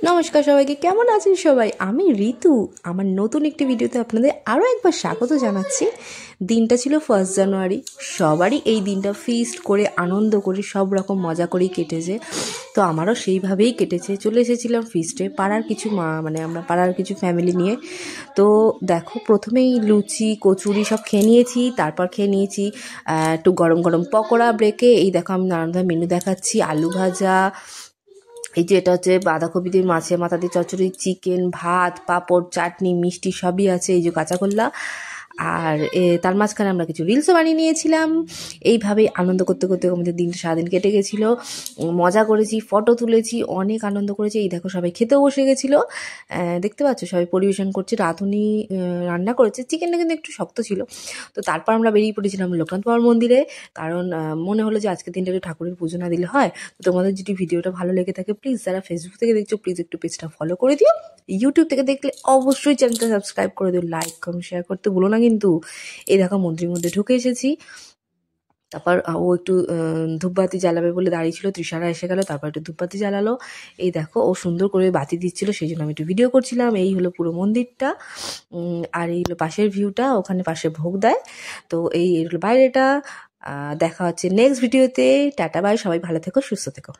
নমস্কার সবাইকে, কেমন আছেন সবাই? আমি ঋতু। আমার নতুন একটি ভিডিওতে আপনাদের আরও একবার স্বাগত জানাচ্ছি। দিনটা ছিল 1 জানুয়ারি। সবারই এই দিনটা ফিস্ট করে আনন্দ করে সব রকম মজা করেই কেটেছে। তো আমারও সেইভাবেই কেটেছে। চলে এসেছিলাম ফিস্টে পাড়ার কিছু আমরা পাড়ার কিছু ফ্যামিলি নিয়ে। তো দেখো, প্রথমেই লুচি কচুরি সব খেয়ে নিয়েছি, তারপর খেয়ে নিয়েছি একটু গরম গরম পকোড়া ব্রেকে। এই দেখো, আমি নানান ধরনের মেনু দেখাচ্ছি। আলু ভাজা, এই যে এটা হচ্ছে বাঁধাকপি দিয়ে মাছের মাথা দিয়ে চচ্চড়ি, চিকেন, ভাত, পাঁপড়, চাটনি, মিষ্টি সবই আছে। এই যে কাঁচাগোল্লা। আর তার মাঝখানে আমরা কিছু রিলসও বানিয়ে নিয়েছিলাম। এইভাবেই আনন্দ করতে করতে আমাদের দিনটা সারাদিন কেটে গেছিলো। মজা করেছি, ফটো তুলেছি, অনেক আনন্দ করেছি। এই দেখো, সবাই খেতেও বসে গেছিলো। দেখতে পাচ্ছ সবাই পরিবেশন করছে। রাঁধুনি রান্না করেছে। চিকেনটা কিন্তু একটু শক্ত ছিল। তো তারপর আমরা বেরিয়ে পড়েছিলাম লোকনাথ বাবার মন্দিরে, কারণ মনে হলো যে আজকের দিনটা একটু ঠাকুরের পুজো না দিলে হয়। তো তোমাদের যদি ভিডিওটা ভালো লেগে থাকে, প্লিজ যারা ফেসবুক থেকে দেখছো, প্লিজ একটু পেজটা ফলো করে দিও। ইউটিউব থেকে দেখলে অবশ্যই চ্যানেলটা সাবস্ক্রাইব করে দিও। লাইক কমেন্ট শেয়ার করতে ভুলো না কিন্তু। এই দেখো, মন্দিরের মধ্যে ঢুকে এসেছি। তারপর ও একটু ধূপবাতি জ্বালাবে বলে দাঁড়িয়ে ছিল। তৃষারা এসে গেল, তারপর একটু ধূপবাতি জ্বালালো। এই দেখো, ও সুন্দর করে বাতি দিচ্ছিল, সেই জন্য আমি একটু ভিডিও করছিলাম। এই হলো পুরো মন্দিরটা। আর এই হলো পাশের ভিউটা, ওখানে পাশে ভোগ দেয়। তো এই হলো বাইরেটা। দেখা হচ্ছে নেক্সট ভিডিওতে। টাটা বাই, সবাই ভালো থেকো, সুস্থ থেকো।